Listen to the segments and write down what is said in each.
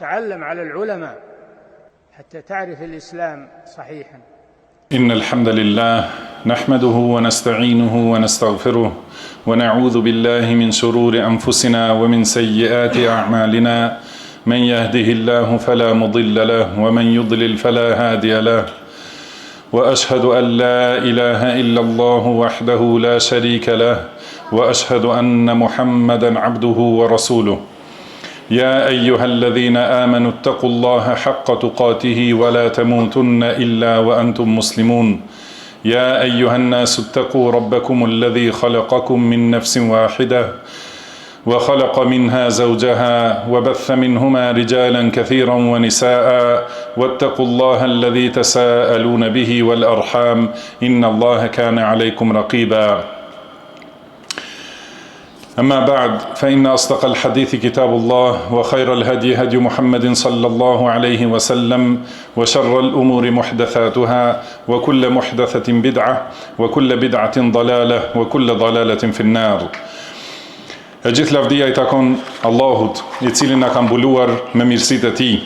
تعلم على العلماء حتى تعرف الإسلام صحيحا. إن الحمد لله نحمده ونستعينه ونستغفره ونعوذ بالله من شرور أنفسنا ومن سيئات أعمالنا من يهده الله فلا مضل له ومن يضلل فلا هادي له وأشهد أن لا إله إلا الله وحده لا شريك له وأشهد أن محمدا عبده ورسوله يا أيها الذين آمنوا اتقوا الله حق تقاته ولا تموتن إلا وأنتم مسلمون يا أيها الناس اتقوا ربكم الذي خلقكم من نفس واحدة وخلق منها زوجها وبث منهما رجالا كثيرا ونساء واتقوا الله الذي تساءلون به والأرحام إن الله كان عليكم رقيبا أما بعد فإن أصدق الحديث كتاب الله وخير الهدي هدي محمد صلى الله عليه وسلم وشر الأمور محدثاتها وكل محدثة بدعة وكل بدعة ضلالة وكل ضلالة في النار. E gjithë lavdia I takon Allahut, I cili na ka mbuluar me mirësitë e Tij,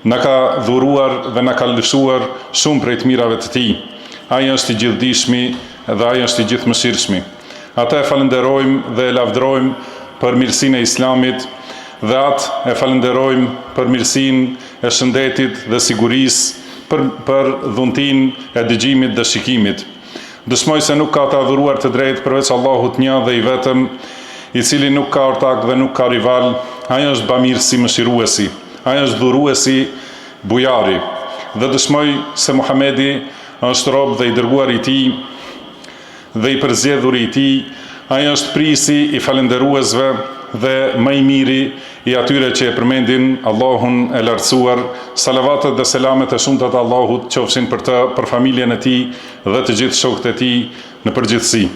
na ka dhuruar dhe na ka lëshuar shumë prej të mirave të Tij. Ai është I gjithdijshmi dhe Ai është I gjithmëshirshmi. Ata e falenderojmë dhe e lavdrojmë për mirësinë e Islamit dhe atë e falenderojmë për mirësinë e shëndetit dhe sigurisë, për dhuntinë e dëgjimit dhe shikimit. Dëshmoj se nuk ka të adhuruar të drejtë përveç Allahut një dhe I vetëm, I cili nuk ka ortak dhe nuk ka rival. Ai është bamirësi mëshiruesi, Ai është dhuruesi bujari. Dhe dëshmoj se Muhamedi është rob dhe I dërguar I Tij dhe I përzgjedhur I Tij. Ai është prisi I falënderuesve dhe më I miri I atyre që e përmendin Allahun e lartësuar. Salavatet dhe selamet e shumta të Allahut qofshin për të, për familjen e Tij dhe të gjithë shokët e Tij në përgjithësi.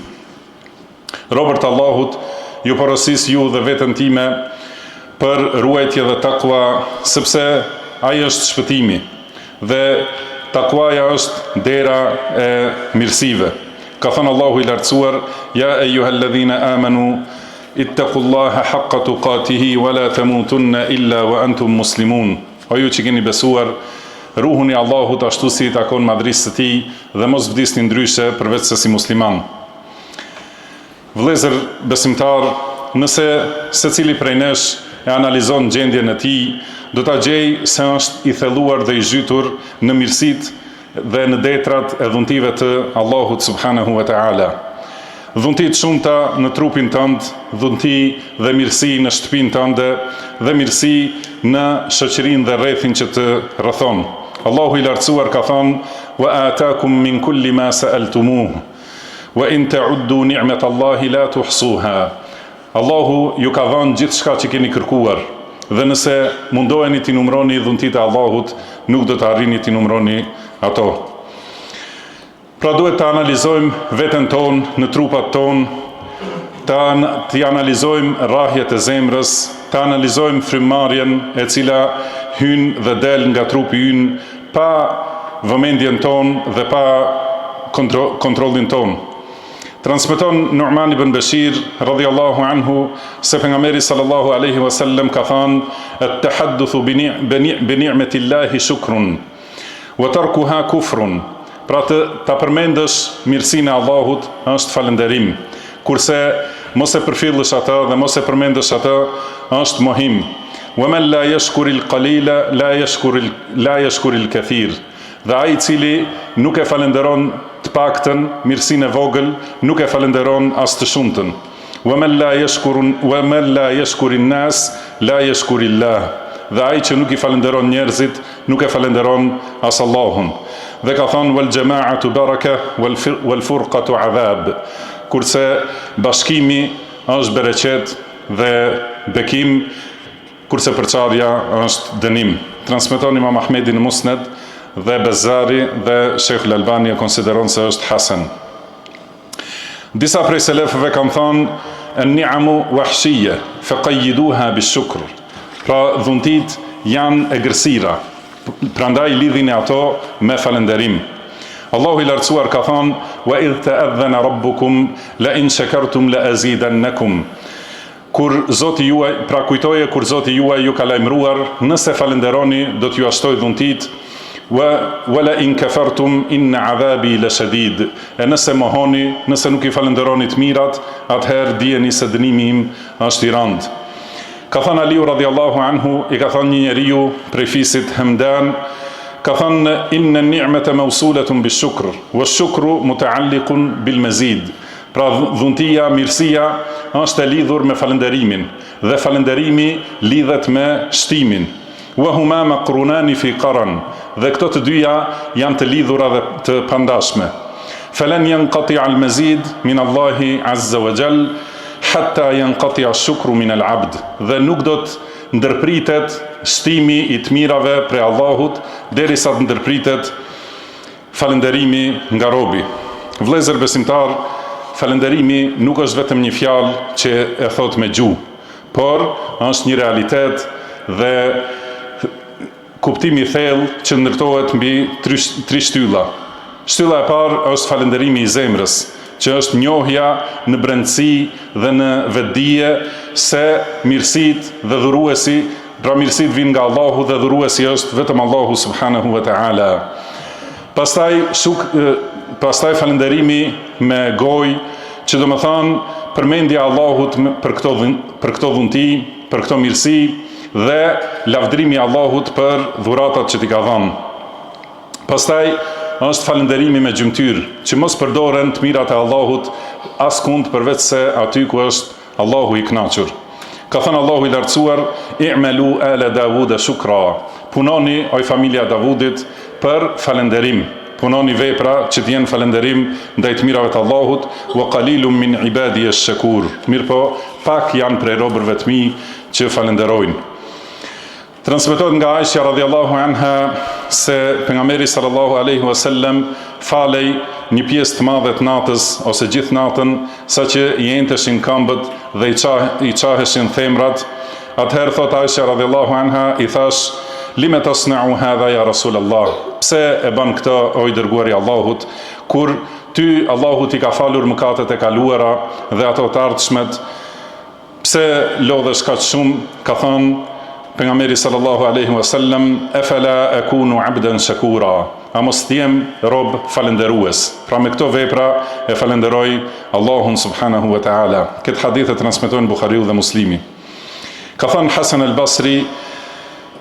Robërt Allahut, ju porosis ju dhe veten time për ruajtje dhe takwa, sepse ai është shpëtimi dhe takwaja është dera e mirësive. Ka thënë Allahu I lartësuar: Ja eyyuhalladhina amanu ittaqullaha haqqa tuqatihi wa la tamutunna illa wa antum muslimun. O ju që keni besuar, ruhuni Allahut ashtu si I takon madhrisë së Tij dhe mos vdisni ndryshe përveç se si musliman. Vëllezër besimtar, nëse secili prej nesh e analizon gjendjen e tij, do ta gjej se është I thelluar dhe I zhytur në mirësitë dhe në detrat e dhuntive të Allahut subhanahu wa taala. Dhunti të shumta në trupin tënd, dhunti dhe mirësi në shtëpinë tënde dhe mirësi në shoqërinë dhe rrethin që të rrethon. Allahu I lartësuar ka thënë: Wa ataakum min kulli ma sa'altumuhu wa in ta'uddu ni'matallahi la tuhsuha. Allahu ju ka dhënë gjithçka që keni kërkuar, dhe nëse mundoheni t'i numroni dhuntitë e Allahut, nuk do të arrini t'i numroni ato. Pra duhet të analizojmë veten tonë në trupat tonë, të analizojmë rrahjet e zemrës, të analizojmë frymëmarrjen e cila hyn dhe del nga trupi ynë pa vëmendjen tonë dhe pa kontrollin tonë. Transmeton Nu'man ibn Bashir radhiyallahu anhu se pejgamberi sallallahu alaihi wasallam ka thënë: "At-tahadduthu bi ni'matillahi shukrun wa tarkuha kufrun." Pra ta përmendësh mirësinë e Allahut është falënderim, kurse mos e përfillësh atë dhe mos e përmendësh atë është mohim. "Wa man la yashkuril qalila la yashkuril kathir." Dhe ai I cili nuk e falenderon të paktën, mirësinë e vogël, nuk e falenderon as të shumtën. Wa man la yashkurin nas la yashkurillah. Dhe ai që nuk I falenderon njerëzit, nuk e falenderon as Allahun. Dhe ka thënë: wal jama'atu baraka wal furqatu adhab. Kurse bashkimi është bereqet dhe bekim, kurse përçarja është dënim. Transmeton Imam Ahmedi në Musned dhe Bezzari dhe Sheikh Al-Albani e konsideron se është hasan. Disa prej selefëve kanë thënë: "An-ni'amu wahshiyya faqayyiduha bish-shukr." Pra dhuntit janë egërsira, prandaj lidhini ato me falënderim. Allahu I lartësuar ka thënë: "Wa idh ta'adhana rabbukum la in shakartum la azidannakum." kur Zoti juaj, pra kujtoje kur Zoti juaj ju ka lajmëruar, nëse falenderoni do t'ju ashtoj dhuntit, wala in kafartum inna adhabi lashadid. E nëse mohoni, nëse nuk i falenderoni të mirat, atëherë dijeni se dënimi im është i rëndë. Ka thënë Aliu radhiyallahu anhu, i ka thënë një njeriu prej fisit Hamdan, ka thënë inna ni'mata mawsulatun bishukr, wash-shukru muta'alliqun bil mazid. Pra dhuntia, mirësia është e lidhur me falenderimin dhe falenderimi lidhet me shtimin. Wa huma maqrunani fi qaran, dhe këto të dyja janë të lidhura dhe të pandashme. Falan yanqati al-mazid min Allahi azza wa jall hatta yanqati ash-shukru min al-abd. Dhe nuk do të ndërpritet shtimi i të mirave prej Allahut derisa të ndërpritet falenderimi nga robi. Vëllezër besimtar, falenderimi nuk është vetëm një fjalë që e thot me gjuhë, por është një realitet dhe kuptimi i thellë që ndërtohet mbi tri shtylla. Shtylla e parë është falenderimi i zemrës, që është njohja në brendësi dhe në vetdije se mirësitë dhe dhuruesi, pra mirësitë vijnë nga Allahu dhe dhuruesi është vetëm Allahu subhanahu wa taala. Pastaj falenderimi me gojë, që do më thonë përmendja Allahut për këto dhunti, për këto mirësi dhe lavdrimi Allahut për dhuratat që t'i ka dhënë. Pastaj është falenderimi me gjymtyr, që mos përdoren të mirat e Allahut askund përveç se aty ku është Allahu i kënaqur. Ka thënë Allahu i lartësuar, i'malu ala Davud shukra. Punoni o familja Davudit për falenderim. Punoni vepra që t'jenë falenderim ndaj të mirave të Allahut, wa qalilun min ibadi ash-shakur. Mirpo pak janë prej robërve të mi që falenderojnë. Transmetohet nga Aisha radhiyallahu anha se pejgamberi sallallahu alaihi wasallam falej një pjesë të madhe të natës ose gjithë natën, saqë i enteshin këmbët dhe i çaheshin themrat. Atëherë thot Aisha radhiyallahu anha, i thash: "Lime tasna'u hadha ya Rasulullah?" Pse e bën këtë o i dërguari i Allahut, kur ty Allahu t'i ka falur mëkatet e kaluara dhe ato të ardhshmet? Pse lodhesh kaq shumë? Ka thënë pejgamberi sallallahu alaihi wasallam, "Afala akunu 'abdan shakura?" A mos t'jem rob falenderues? Pra me këto vepra e falenderoj Allahun subhanahu wa taala. Këtë hadith e transmetojnë Buhariu dhe Muslimi. Ka thënë Hasan al-Basri,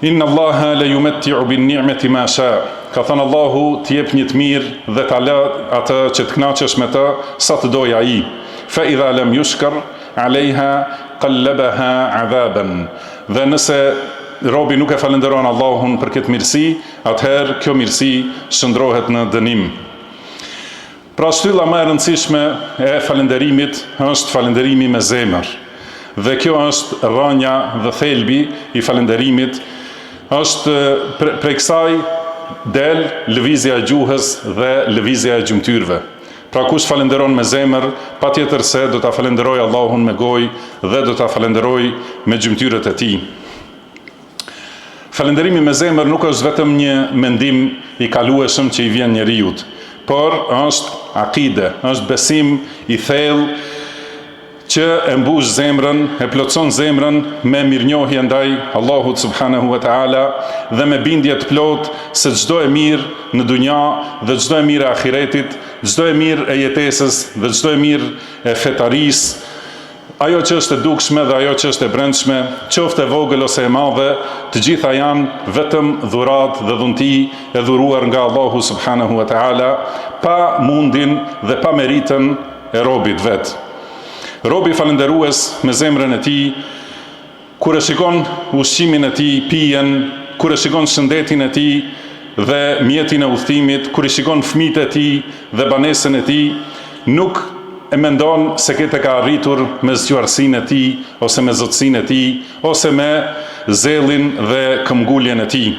inna Allaha la yumatti'u bin ni'mati ma sha. Ka thënë Allahu t'jep një të mirë dhe ta lë atë që të kënaqesh me të sa të dojë ai. Fa idha lam yushkar 'alayha qallabaha 'adhaban. Dhe nëse robi nuk e falenderon Allahun për këtë mirësi, atëherë kjo mirësi shndrohet në dënim. Pra shtylla më e rëndësishme e falenderimit është falenderimi me zemër. Dhe kjo është rrënja dhe thelbi i falenderimit. Është prej kësaj del lëvizja e gjuhës dhe lëvizja e gjymtyrve. Pra kush falenderon me zemër, patjetër se do ta falenderoj Allahun me gojë dhe do ta falenderoj me gjymtyrët e tij. Falenderimi me zemër nuk është vetëm një mendim i kalueshëm që i vjen njeriut, por është akide, është besim i thellë që e mbush zemrën, e plotson zemrën me mirënjohje ndaj Allahut subhanahu wa taala dhe me bindje të plot se çdo e mirë në dunja dhe çdo e mirë e ahiretit, çdo e mirë e jetesës dhe çdo e mirë e fetarisë, ajo që është e dukshme dhe ajo që është e brendshme, qoftë e vogël ose e madhe, të gjitha janë vetëm dhurat dhe dhunti e dhuruar nga Allahu subhanahu wa taala, pa mundin dhe pa meritën e robit vet. Robi falenderues me zemrën e tij, kur e shikon ushqimin e tij, pijen, kur e shikon shëndetin e tij dhe mjetin e udhëtimit, kur i shikon fëmijët e tij dhe banesën e tij, nuk e mendon se këtë ka arritur me zgjuarsinë e tij, ose me zotësinë e tij, ose me zellin dhe këmbguljen e tij.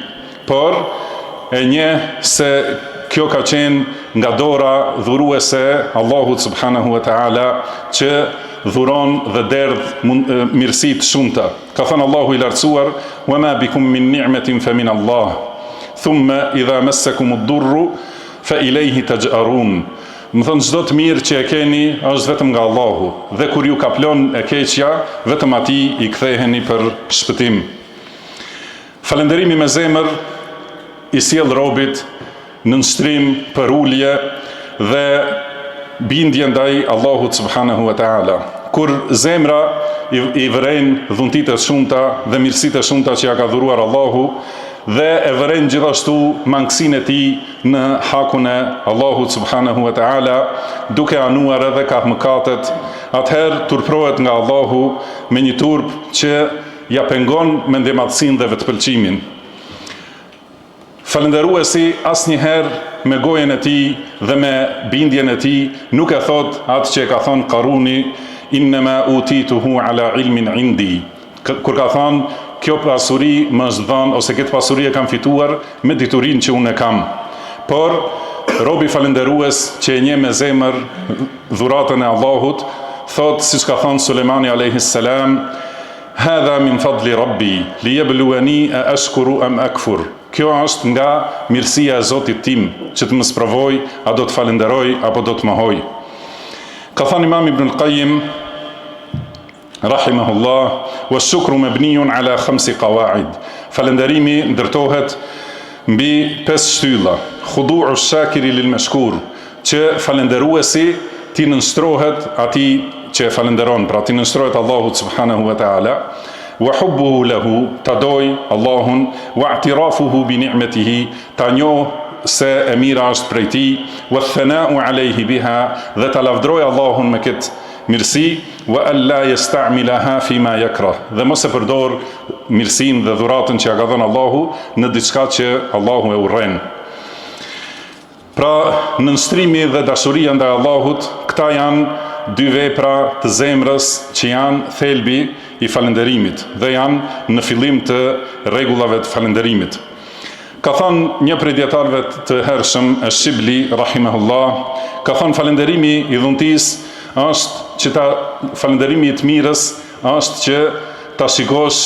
Por e njeh se kjo ka qenë nga dora dhuruese Allahut subhanahu wa taala, që dhuron dhe derdh mirësi të shumta. Ka thënë Allahu i lartësuar, "Wa ma bikum min ni'matin fa min Allah, thumma idha massakum ad-durru fa ilayhi taj'arun." Më thënë çdo të mirë që e keni është vetëm nga Allahu, dhe kur ju kaplon e keqja, vetëm atij i ktheheni për shpëtim. Falënderimi me zemër i sjell robit në nështrim për ulje dhe bindje ndaj Allahut subhanahu wa taala. Kur zemra i vëren dhuntit e shumta dhe mirësit e shumta që ja ka dhuruar Allahu, dhe e vëren gjithashtu mangësinë e tij në hakun e Allahut subhanahu wa taala, duke anuar edhe ka mëkatet, atëherë turprohet nga Allahu me një turp që ja pengon mendjemadhsinë dhe vetëpëlqimin. Falënderuesi asnjëherë me gojen e tij dhe me bindjen e tij nuk e thot atë që e ka thënë Karuni, innema utituhu ala ilmin indi, kur ka thënë kjo pasuri më është dhënë, ose këtë pasuri e kam fituar me diturinë që unë e kam. Por robi falënderues që e njeh me zemër dhuratën e Allahut, thot siç ka thënë Sulejmani alayhis salam, hadha min fadli rabbi liyabluwani a ashkuru am akfur. Kjo është nga mirësia e Zotit tim, që të më sprovoj a do të falenderoj apo do të mohoj. Ka thënë Imam Ibn al-Qayyim rahimahullah, wa shukru mabniun ala 5 qawaid. Falenderimi ndërtohet mbi 5 shtylla. Khudu'u shakiri lil mashkur, që falenderuesi ti nënshtrohet atij që e falenderon, pra ti nënshtrohet Allahut subhanahu wa taala. Wa hubbuhu lahu, ta doj Allahun, wa i'tirafuhu bi ni'matihi, ta njoh se e mira është prej tij, wa thana'u alayhi biha, dhe ta lavdroj Allahun me këtë mirësi, wa alla yasta'milaha fi ma yakrah, dhe mos e përdor mirësinë dhe dhuratën që ja ka dhënë Allahu në diçka që Allahu e urren. Pra, nënshtrimi dhe dashuria ndaj Allahut, këta janë dy vepra të zemrës që janë thelbi i falënderimit dhe janë në fillim të rregullave të falënderimit. Ka thënë një prej dietarëve të hershëm, Shibli rahimahullah, ka thënë falënderimi i dhuntisë është që falënderimi i të mirës është që ta shikosh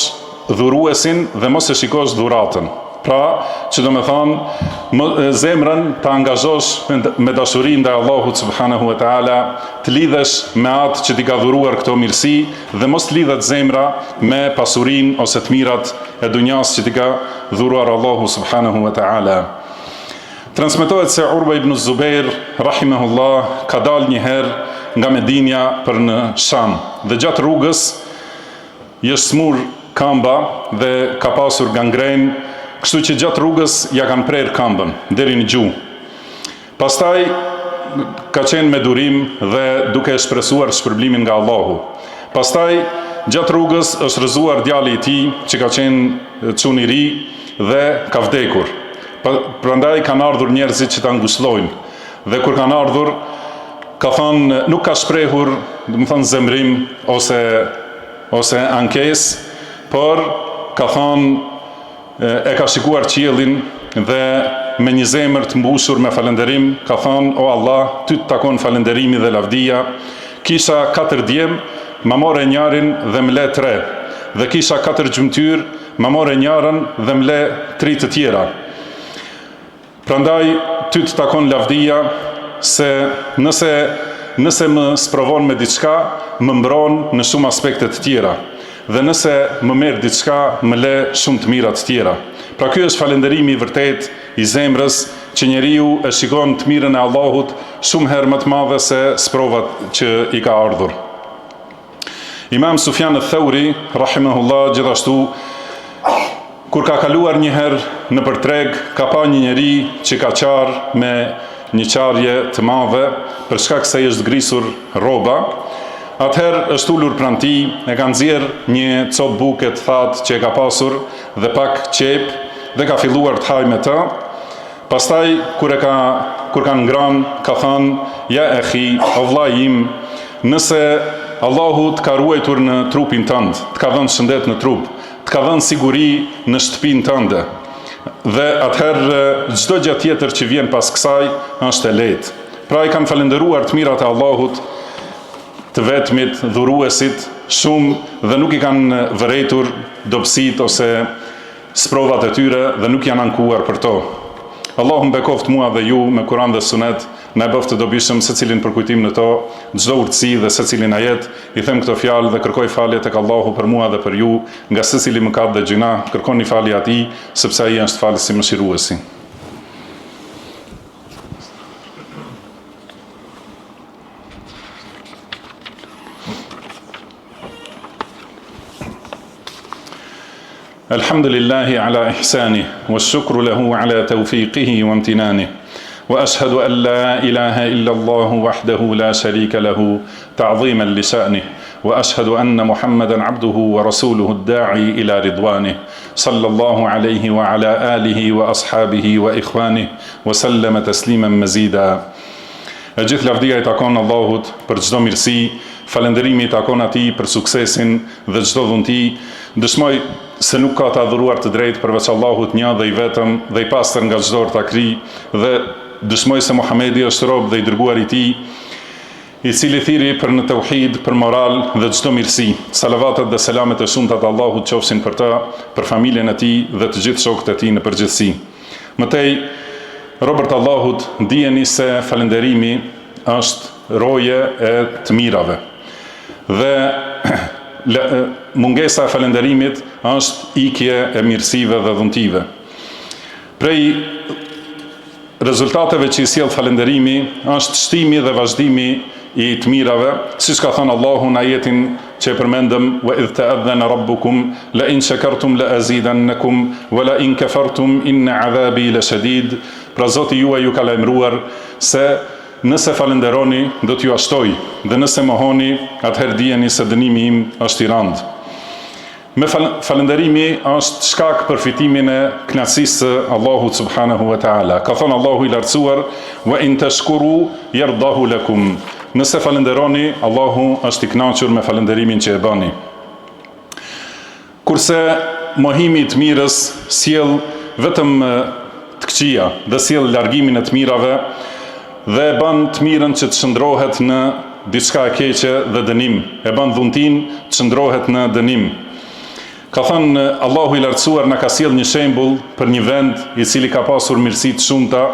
dhuruesin dhe mos e shikosh dhuratën. Pra, që do me thonë, zemrën të angazhosh me dashuri ndaj Allahut subhanahu wa taala, të lidhesh me atë që t'i ka dhuruar këto mirësi dhe mos lidhet zemra me pasurinë ose të mirat e dunjas që t'i ka dhuruar Allahu subhanahu wa taala. Transmetohet se Urwa ibn Zubair rahimahullah ka dalë një herë nga Medinja për në Sham dhe gjatë rrugës është smur kamba dhe ka pasur gangren, kështu që gjatë rrugës ja kanë prerë këmbën deri në gjuhë. Pastaj ka qenë me durim dhe duke shpresuar shpërblimin nga Allahu. Pastaj gjatë rrugës është rrëzuar djali i tij që ka qenë çun i ri dhe ka vdekur. Prandaj kanë ardhur njerëzit që ta ngushëllojnë. Dhe kur kanë ardhur, ka thënë nuk ka shprehur, do të thënë zemrim ose ankesë, por ka thënë e ka shikuar qiellin dhe me një zemër të mbushur me falënderim ka thënë: o Allah, ty të takon falënderimi dhe lavdia. Kisha 4 djem, ma more njarin dhe më le 3, dhe kisha 4 gjymtyr, ma more njarën dhe më le 3 të tjera. Prandaj ty të takon lavdia, se nëse më sprovon me diçka, më mbron në shumë aspekte të tjera. Dhe nëse më merr diçka, më le shumë të mira të tjera. Pra ky është falënderimi i vërtet i zemrës, që njeriu e shikon të mirën e Allahut shumë herë më të madhe se sprovat që i ka ardhur. Imam Sufjan al-Thauri rahimahullah gjithashtu, kur ka kaluar një herë në përtreg, ka pa një njeri që ka qarë me një qarje të madhe për shkak se i është grisur rroba. Atëherë është ulur pranë tij, e ka nxjerr një copë buke të thatë që e ka pasur dhe pak qep dhe ka filluar të hajë me të. Pastaj kur kanë ngrënë, ka thënë: ja ehi, o vllai im, nëse Allahu të ka ruajtur në trupin tënd, të ka dhënë shëndet në trup, të ka dhënë siguri në shtëpinë tënde, dhe atëherë çdo gjë tjetër që vjen pas kësaj është e lehtë. Pra i kanë falënderuar të mirat e Allahut, të vetmit, dhuruesit shumë, dhe nuk i kanë vërejtur dobësit ose sprovat e tyre dhe nuk janë ankuar për to. Allahu bekoft mua dhe ju me Kur'an dhe Sunet, na e bëft të dobishëm secilin për kujtim në to, çdo urtësi dhe secilin ajet. I them këto fjalë dhe kërkoj falje tek Allahu për mua dhe për ju, nga secili mëkat dhe gjuna, kërkoni falje atij, sepse ai është falës i mëshiruesi. الحمد لله على إحسانه والشكر له على توفيقه وامتنانه وأشهد أن لا إله إلا الله وحده لا شريك له تعظيما لشأنه وأشهد أن محمدا عبده ورسوله الداعي إلى رضوانه صلى الله عليه وعلى آله وأصحابه وإخوانه وسلم تسليما مزيدا. Gjithë lavdia I takon Allahut për çdo mirësi, falënderimi I takon atij për suksesin dhe çdo dhunti. Dëshmoj se nuk ka të adhuruar të drejtë përveç Allahut një dhe I vetëm dhe I pastër nga çdo ortakri, dhe dëshmoj se Muhamedi është rob dhe I dërguar I Tij, I cili thiri për në tauhid, për moral dhe çdo mirësi. Salavatet dhe selamet e shumta të Allahut qofshin për ta, për familjen e tij dhe të gjithë shokët e tij në përgjithësi. Mëtej, robërt Allahut, dijeni se falënderimi është roje e të mirave. Dhe mungesa e falënderimit është ikje e mirësive dhe dhuntive. Prej rezultateve që I sjell falënderimi është shtimi dhe vazhdimi I të mirave, siç ka thënë Allahu në ajetin që e përmendëm, wa idh ta'adhana rabbukum la in shakartum la azidannakum wa la in kafartum inna adhabi lashadid. Pra Zoti juaj ju ka lajmëruar se nëse falenderoni do t'ju ashtoj, dhe nëse mohoni atëherë dijeni se dënimi im është I randë. Me falënderimi është shkak për fitimin e kënaqësisë së Allahut subhanahu wa taala. Ka thënë Allahu I lartësuar, wa in tashkuru yardahu lakum. Nëse falënderoni, Allahu është I kënaqur me falënderimin që e bëni. Kurse mohimi I të mirës sjell vetëm të këqija dhe sjell largimin e të mirave dhe e bën të mirën që të shndrohet në diçka e keqe dhe dënim, e bën dhuntin të shndrohet në dënim. Ka thënë Allahu I lartësuar na ka sjell një shembull për një vend I cili ka pasur mirësi të shumta,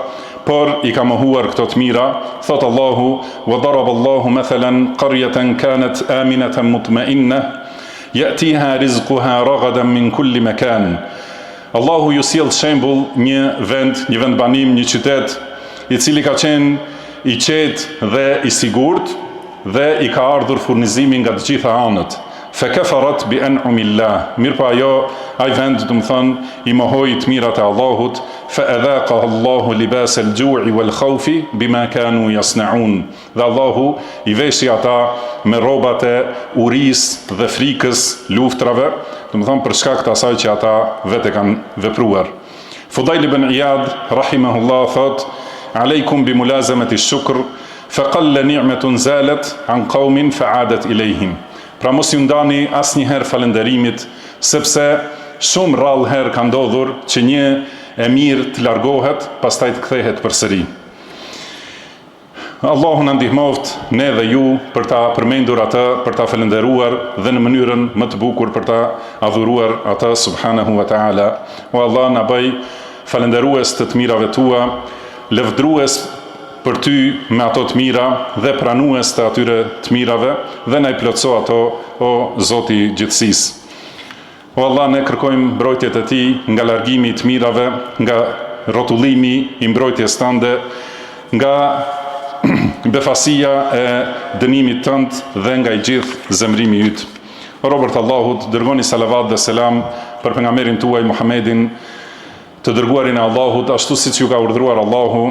por I ka mohuar këto të mira. Thot Allahu, wa daraba Allahu mathalan qaryatan kanat aminatan mutma'innah ya'tiha rizquha ragadan min kulli makan. Allahu ju sjell shembull një vend banim, një qytet I cili ka qenë I qetë dhe I sigurt dhe I ka ardhur furnizimi nga të gjitha anët. Fekafarat bi an'umillah. Mirpo ai vend do të thonë I mohoi të mirat e Allahut, fa adhaqaha Allahu libas al-ju'i wal khawfi bima kanu yasna'un. Dhe Allahu I veshi ata me rrobat e urisë dhe frikës, luftrave, do të thonë për shkak të asaj që ata vetë kanë vepruar. Fudail ibn Iyad rahimahullah thot: "Aleikum bi mulazamati ash-shukr fa qalla ni'matun zalat an qaumin fa'adat ilayhim." Pra mos ju ndani asnjëherë falënderimit, sepse shumë rrallë herë ka ndodhur që një e mirë të largohet, pastaj të kthehet përsëri. Allahu na ndihmoft ne dhe ju për ta përmendur atë, për ta falënderuar dhe në mënyrën më të bukur për ta adhuruar atë subhanahu wa taala. O Allah, na bëj falënderues të mirave tua, lëvdrues për ty me ato të mira dhe pranues të atyre të mirave, dhe na I plotso ato, o Zoti I gjithësisë. O Allah, ne kërkojmë mbrojtjet e Ti nga largimi I të mirave, nga rrotullimi I mbrojtjes tënde, nga befasia e dënimit tënd dhe nga I gjithë zemrimi yt. O robërt Allahut, dërgoni salavat dhe selam për pejgamberin tuaj Muhammedin, të dërguarin e Allahut, ashtu siç ju ka urdhëruar Allahu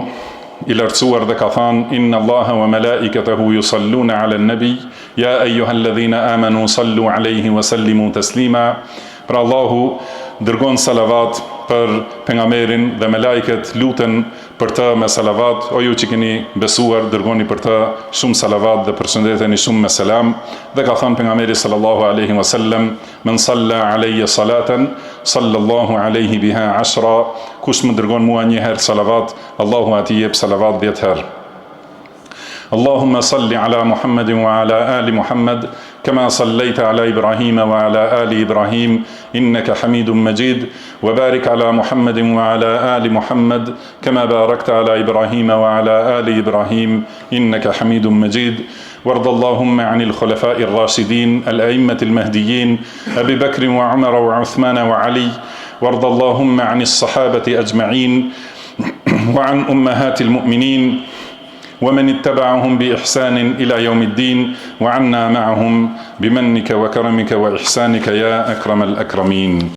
I lartësuar, dhe ka thënë: Inna Allaha wa malaikatahu yusalluna 'alan nabi ya ayyuhalladhina amanu sallu 'alayhi wa sallimu taslima. Pra Allahu dërgon salavat për pejgamberin dhe me lajket luten për të me salavat. O ju që keni besuar, dërgoni për të shumë salavat dhe përshëndeteni shumë me selam. Dhe ka thënë pejgamberi sallallahu alaihi wasallam: Men salla alayya salatan sallallahu alaihi biha 10. Kush më dërgon mua një herë salavat, Allahu atij jep salavat 10 herë. Allahumma salli ala Muhammedin wa ala ali Muhammed كما صليت على إبراهيم وعلى آل إبراهيم إنك حميد مجيد وبارك على محمد وعلى آل محمد كما باركت على إبراهيم وعلى آل إبراهيم إنك حميد مجيد وارض اللهم عن الخلفاء الراشدين الأئمة المهديين أبي بكر وعمر وعثمان وعلي وارض اللهم عن الصحابة أجمعين وعن أمهات المؤمنين ومن اتبعهم بإحسان إلى يوم الدين وعنا معهم بمنك وكرمك وإحسانك يا أكرم الأكرمين.